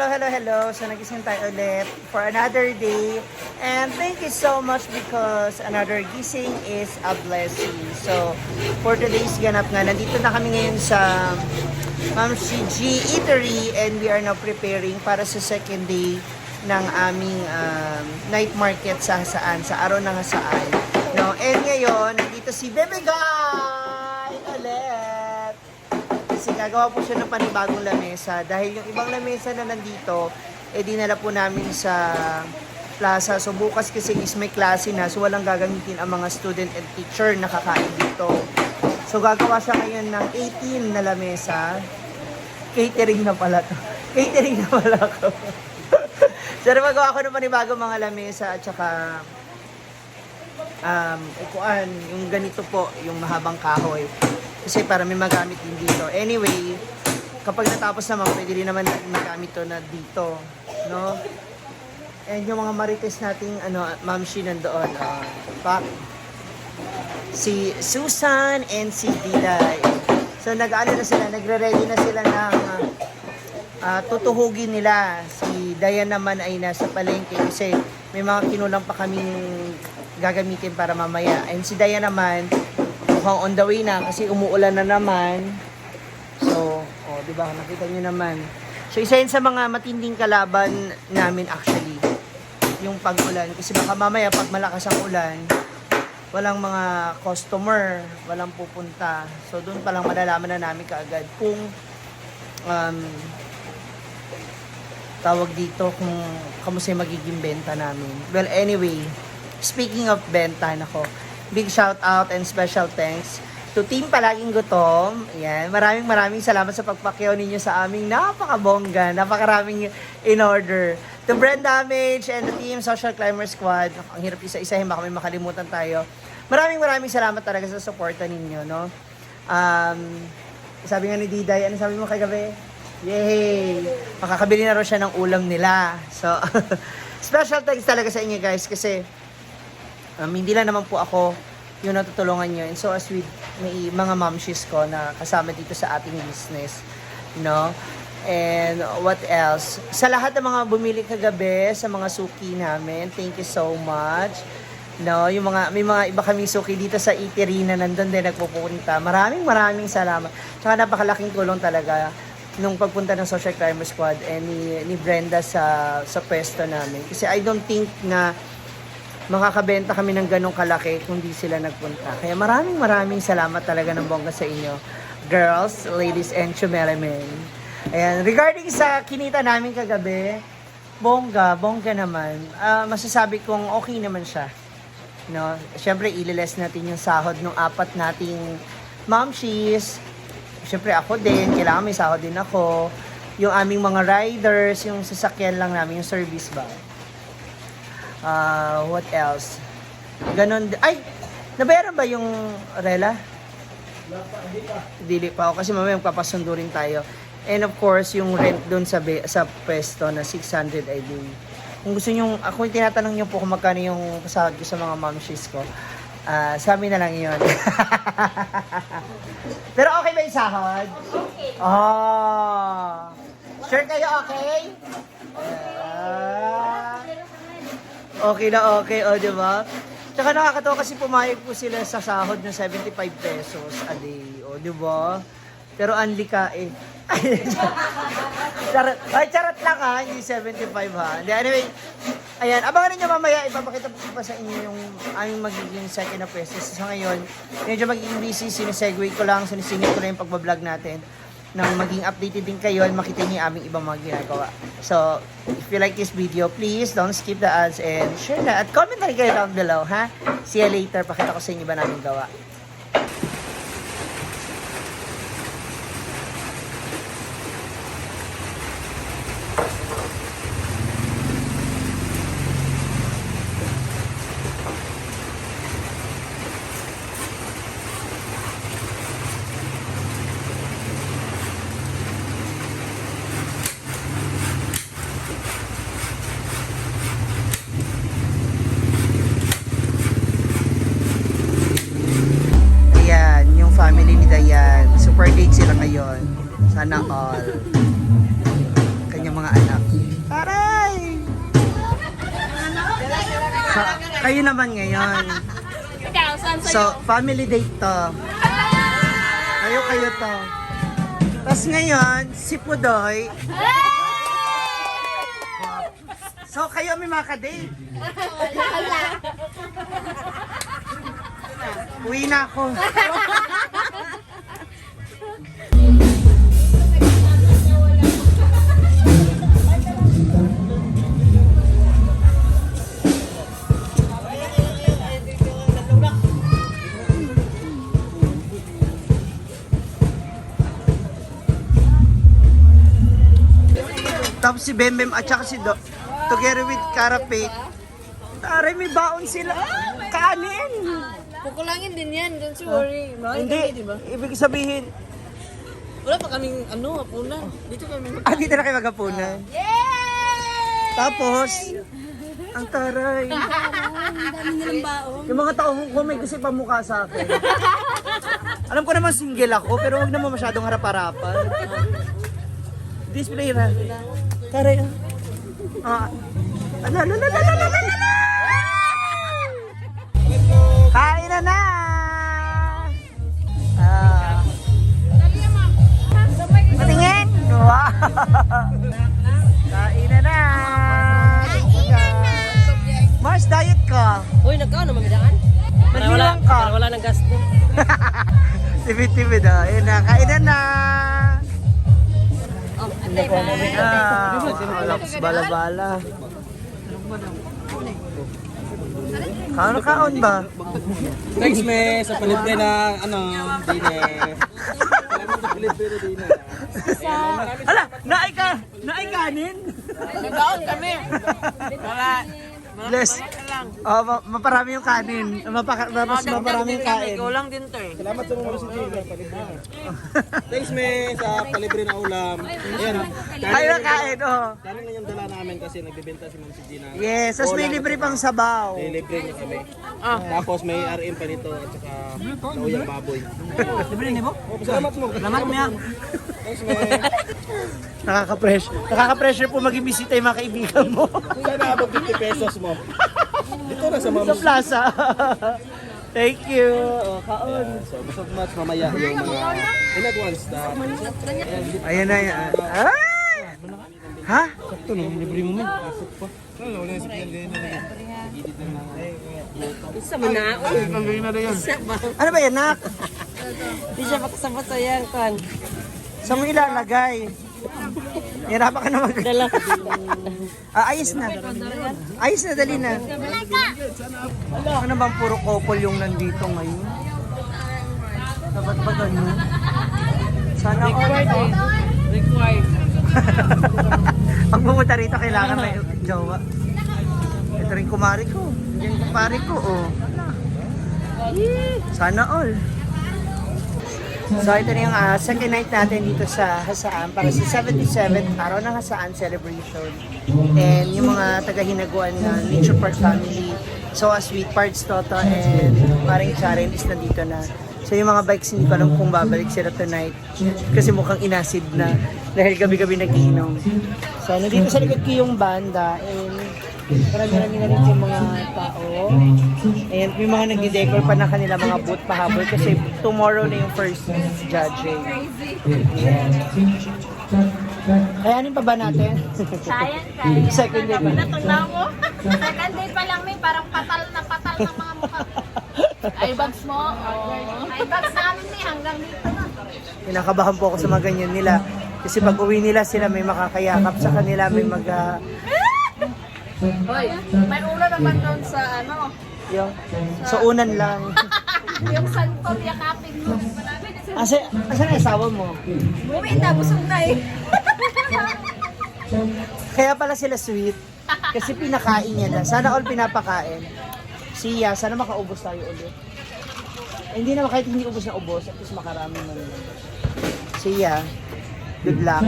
hello. So, nagising tayo ulit for another day. And thank you so much because another gising is a blessing. So, for today's ganap nga, nandito na kami ngayon sa Ma'am G Eatery and we are now preparing para sa second day ng aming night market sa araw ng saan. No? And ngayon, nandito si Bebe Guy ulit. Kasi gagawa po siya ng panibagong lamesa dahil yung ibang lamesa na nandito dinala po namin sa plaza. So bukas kasi is may klase na, so walang gagamitin ang mga student and teacher na kakain dito. So gagawa siya ngayon ng 18 na lamesa. Catering na pala to. Catering na pala ko. So magawa ko ng panibagong mga lamesa at saka upuan, yung ganito po, yung mahabang kahoy. Kasi para may magamit din dito. Anyway, kapag natapos naman, pwede rin naman natin magamit to na dito. No? And yung mga marites nating Ma'am Shi nandoon. Si Susan and si Diday. So nag-ano na sila, nagre-ready na sila ng tutuhugin nila. Si Dayan naman ay nasa palengke kasi may mga kinulang pa kaming gagamitin para mamaya. And si Dayan naman, mukhang on the way na kasi umuulan na naman. So, di ba? Nakita niyo naman. So, isa yun sa mga matinding kalaban namin actually. Yung pag-ulan. Kasi baka mamaya pag malakas ang ulan, walang mga customer, walang pupunta. So, doon pa lang malalaman na namin kaagad kung tawag dito kung kamusta yung magiging benta namin. Well, anyway, speaking of benta, nako, big shout out and special thanks to Team Palaging Gutom. Ayan, maraming salamat sa pagpakyaw ninyo sa aming napakabongga, napakaraming in order. To Brand Damage and the Team Social Climber Squad. Ang hirap isa-isahin, baka may makalimutan tayo. Maraming salamat talaga sa suporta ninyo, no? Sabi nga ni Diday, ano sabi mo kagabi? Yay! Makakabili na rin siya ng ulam nila. So, special thanks talaga sa inyo guys kasi hindi lang naman po ako yung natutulungan nyo. And so as with may mga momshies ko na kasama dito sa ating business. No? And what else? Sa lahat ng mga bumili kagabi, sa mga suki namin, thank you so much. No, yung may mga iba kaming suki dito sa eatery na nandun din nagpupunta. Maraming salamat. Tsaka napakalaking tulong talaga nung pagpunta ng Social Climber Squad and ni Brenda sa pwesto namin. Kasi I don't think na makakabenta kami ng ganong kalaki kung di sila nagpunta. Kaya maraming salamat talaga ng bongga sa inyo. Girls, ladies, and chumelemen. Ayan, regarding sa kinita namin kagabi, bongga naman. Masasabi kong okay naman siya. No? Siyempre, ililes natin yung sahod ng 4 nating momshies. Siyempre, ako din. Kailangan may sahod din ako. Yung aming mga riders, yung sasakyan lang namin, yung service ba? What else? Ganon. Ay! Nabayaran ba yung rela? Dili pa ako kasi mamaya magpapasundo rin tayo. And of course, yung rent doon sa pwesto na 600 I do. Kung gusto nyo, ako yung tinatanong nyo po kung magkano yung pasahod ko sa mga momshies ko. Sabi na lang yun. Pero okay ba yung sahod? Okay. Oh! Sure kayo okay? Okay na okay, o diba? Tsaka nakakatawa kasi pumayag po sila sa sahod ng 75 pesos a day, o diba? Pero anli ka eh. Charot lang ha, hindi 75 ha. Anyway, ayan, abangan ninyo mamaya, ipapakita po pa sa inyo yung aming magiging second na pwesto. So ngayon, medyo magiging busy, sinisegway ko lang, sinisingit ko lang yung pagbablog natin nang maging updated din kayo at makita niyo yung aming ibang mga ginagawa. So, if you like this video, please don't skip the ads and share na. At comment na rin kayo down below, ha? See you later. Pakita ko sa inyo ba namin gawa. Sana all. Kanyang kanyang mga anak. Taray! So, kayo naman ngayon. So, family date to. Kayo to. Tapos ngayon, si Pudoy. So, kayo may mga ka-date. Uwi na ako. Tapos si Bembem at saka si Do, together with Karape. Taray, may baon sila. Kanin! Kukulangin din yan, don't you worry. Mahal Hindi, kami, di ba? ibig sabihin, Wala pa kaming, hapunan. Dito kami. dito na kayo magapunan. Tapos, ang taray. Ang dami nilang baon. Yung mga tao ko may kasi pamukha sa akin. Alam ko naman single ako, pero wag naman masyadong harap-harapan. Display na. Taray. Kain na na! Patingin! Wow! Kain na na! Mars, diet ka! Uy, nagkaon naman bidaan? Magbilang ka! Wala nang gasto. Tipid-tipid ah. Ayun na, kain na na! Oh, antay pa. Alaps bala-bala. Kaon ba? Thanks, me, sa palibre na, dine. Salamat sa palibre na dine. Hala, naay kanin? Nagkaon kami. Bless. Oh, maparami yung kanin. Mas maparami yung kain. Ikaw lang din to eh. Salamat sa mga Gina, palibre na. Thanks, me, sa palibre na ulam. Ayan, Kain na kain, oh. kanin lang yung dala namin kasi nagbibenta si Ma'am si Gina. Yes, tapos may libre pang sabaw. Libre niya kami. Tapos may RM pa nito at saka lauyang baboy. Libre niyo mo? Oh, salamat mo. Salamat mo yan. Thanks, me. Nakaka-pressure po maging bisita yung mga kaibigan mo. Sana abot 50 pesos mo. Dito na sa Ma'am. Sa plaza. Thank you. Oh, kaon. So, so much mamaya yung mga in advance na. Ayan na yan. Ay! Ha? Sakto no, libre mo man. Pasok pa. Wala na si Pian na. Isa mo na. Tanggalin na yan. Isa ba? Ano ba yan, nak? Di siya makasabot sa yan, kan. Saan mo ilalagay? Hirapan ka na Dala. ayos na. Ayos na, dali na. Ano bang puro couple yung nandito ngayon? Dapat ba ganun? Sana all. Required. Pag pumunta rito, kailangan may jowa. Ito rin kumari ko. Yan kumari ko, oh. Sana all. So ito na yung second night natin dito sa Hasaan para sa 77th araw ng Hasaan celebration. And yung mga taga-hinaguan na Nature Park family, so Sweet Parts, Toto, and Maring Charen is nandito na. So yung mga bikes, hindi ko alam kung babalik sila tonight kasi mukhang inasid na dahil gabi-gabi nagiinom. So nandito sa likod ko yung banda and marami-rami na rin yung mga tao. Ayan, yung mga nagdi-decor pa ng kanila mga booth pahabol kasi tomorrow na yung first judging. Ayan. Kayanin pa ba natin? Kaya. Second day pa. Natunaw mo? Second day pa lang may parang patal na mga mukha. Ay bags mo? Ay bags namin hanggang dito na. Kinakabahan po ako sa mga ganyan nila. Kasi pag uwi nila sila may makakayakap sa kanila, may mag... Hoy, may ulo naman doon sa yung, so unan lang. yung santol yakapin mo. Asa na asawa mo? Uwi na, busog na eh. Kaya pala sila sweet. Kasi pinakain niya na. Sana all pinapakain. Siya, sana makaubos tayo ulit. Hindi naman kahit hindi ubos na ubos, at least makarami man. Siya, good luck.